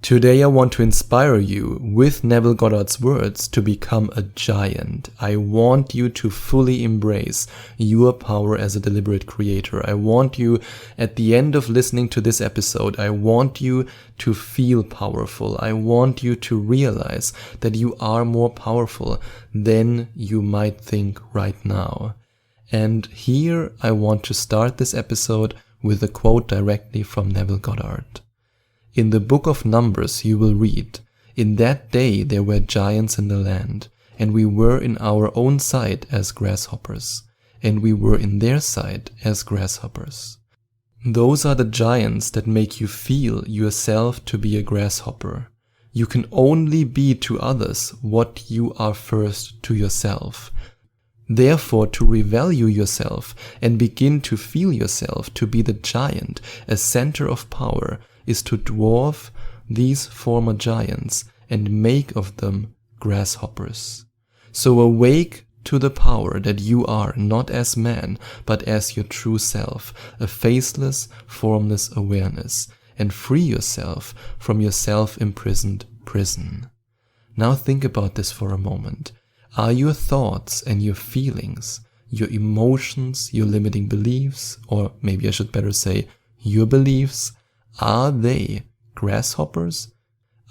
Today I want to inspire you with Neville Goddard's words to become a giant. I want you to fully embrace your power as a deliberate creator. I want you, at the end of listening to this episode, I want you to feel powerful. I want you to realize that you are more powerful than you might think right now. And here I want to start this episode with a quote directly from Neville Goddard. In the book of Numbers you will read, "In that day there were giants in the land, and we were in our own sight as grasshoppers, and we were in their sight as grasshoppers." Those are the giants that make you feel yourself to be a grasshopper. You can only be to others what you are first to yourself. Therefore, to revalue yourself and begin to feel yourself to be the giant, a center of power, is to dwarf these former giants and make of them grasshoppers. So awake to the power that you are not as man, but as your true self, a faceless, formless awareness, and free yourself from your self-imprisoned prison. Now think about this for a moment. Are your thoughts and your feelings, your emotions, your limiting beliefs, or maybe I should better say your beliefs, are they grasshoppers?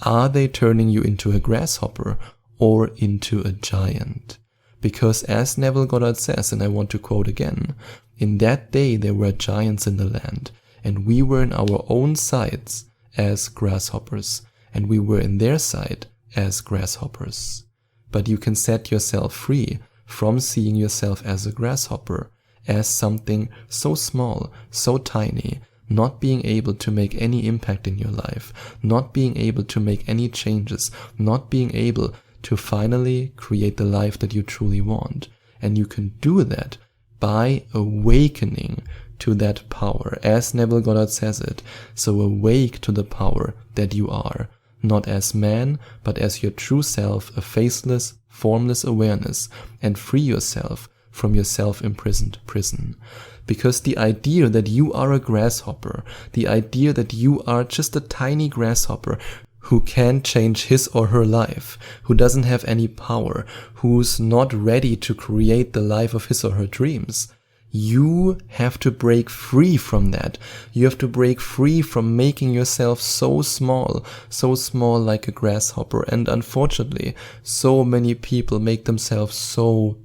Are they turning you into a grasshopper or into a giant? Because as Neville Goddard says, and I want to quote again, "In that day there were giants in the land, and we were in our own sights as grasshoppers, and we were in their sight as grasshoppers." But you can set yourself free from seeing yourself as a grasshopper, as something so small, so tiny, not being able to make any impact in your life, not being able to make any changes, not being able to finally create the life that you truly want. And you can do that by awakening to that power, as Neville Goddard says it. So awake to the power that you are, not as man, but as your true self, a faceless, formless awareness, and free yourself from your self-imprisoned prison. Because the idea that you are a grasshopper, the idea that you are just a tiny grasshopper who can't change his or her life, who doesn't have any power, who's not ready to create the life of his or her dreams, you have to break free from that. You have to break free from making yourself so small like a grasshopper. And unfortunately, so many people make themselves so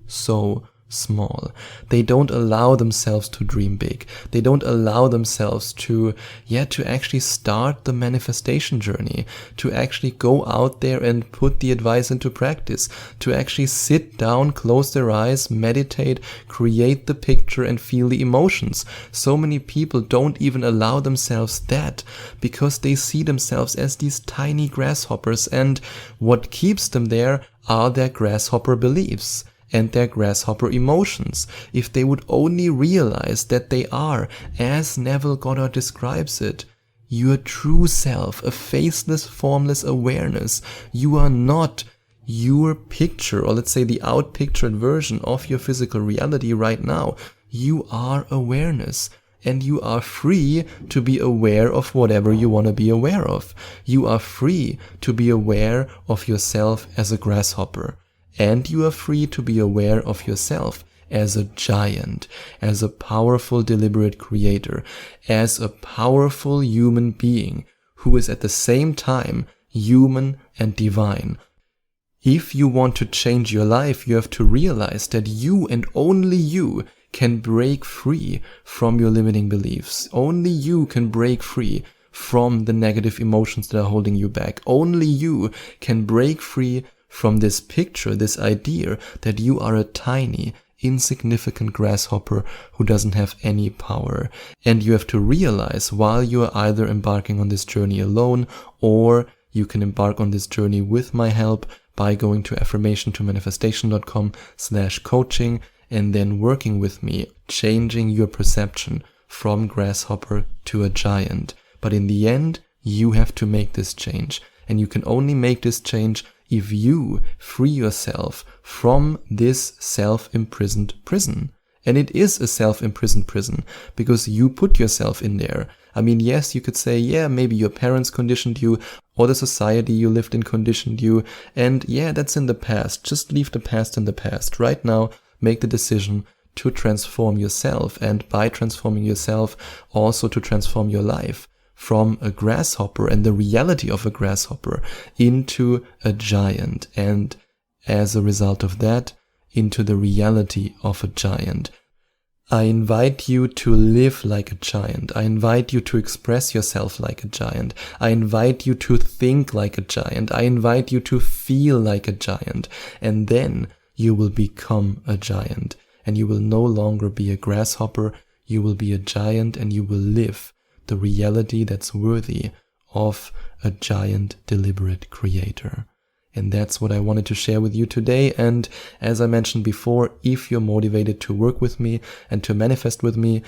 small. They don't allow themselves to dream big. They don't allow themselves to actually start the manifestation journey, to actually go out there and put the advice into practice, to actually sit down, close their eyes, meditate, create the picture and feel the emotions. So many people don't even allow themselves that because they see themselves as these tiny grasshoppers, and what keeps them there are their grasshopper beliefs and their grasshopper emotions. If they would only realize that they are, as Neville Goddard describes it, your true self, a faceless, formless awareness. You are not your picture, or let's say the outpictured version of your physical reality right now. You are awareness. And you are free to be aware of whatever you want to be aware of. You are free to be aware of yourself as a grasshopper. And you are free to be aware of yourself as a giant, as a powerful, deliberate creator, as a powerful human being who is at the same time human and divine. If you want to change your life, you have to realize that you and only you can break free from your limiting beliefs. Only you can break free from the negative emotions that are holding you back. Only you can break free from this picture, this idea that you are a tiny, insignificant grasshopper who doesn't have any power. And you have to realize while you are either embarking on this journey alone, or you can embark on this journey with my help by going to affirmationtomanifestation.com/coaching and then working with me, changing your perception from grasshopper to a giant. But in the end, you have to make this change. And you can only make this change if you free yourself from this self-imprisoned prison. And it is a self-imprisoned prison because you put yourself in there. I mean, yes, you could say, yeah, maybe your parents conditioned you or the society you lived in conditioned you. And yeah, that's in the past. Just leave the past in the past. Right now, make the decision to transform yourself, and by transforming yourself, also to transform your life from a grasshopper and the reality of a grasshopper into a giant, and as a result of that, into the reality of a giant. I invite you to live like a giant. I invite you to express yourself like a giant. I invite you to think like a giant. I invite you to feel like a giant. And then you will become a giant. And you will no longer be a grasshopper. You will be a giant, and you will live the reality that's worthy of a giant deliberate creator. And that's what I wanted to share with you today. And as I mentioned before, if you're motivated to work with me and to manifest with me,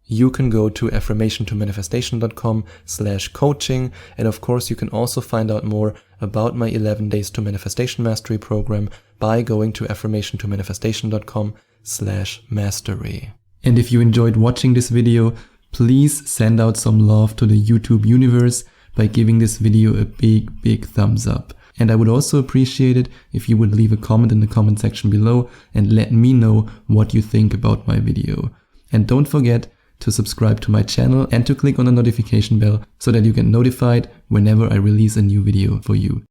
you can go to affirmationtomanifestation.com/coaching. And of course, you can also find out more about my 11 Days to Manifestation Mastery program by going to affirmationtomanifestation.com/mastery. And if you enjoyed watching this video, please send out some love to the YouTube universe by giving this video a big thumbs up. And I would also appreciate it if you would leave a comment in the comment section below and let me know what you think about my video. And don't forget to subscribe to my channel and to click on the notification bell so that you get notified whenever I release a new video for you.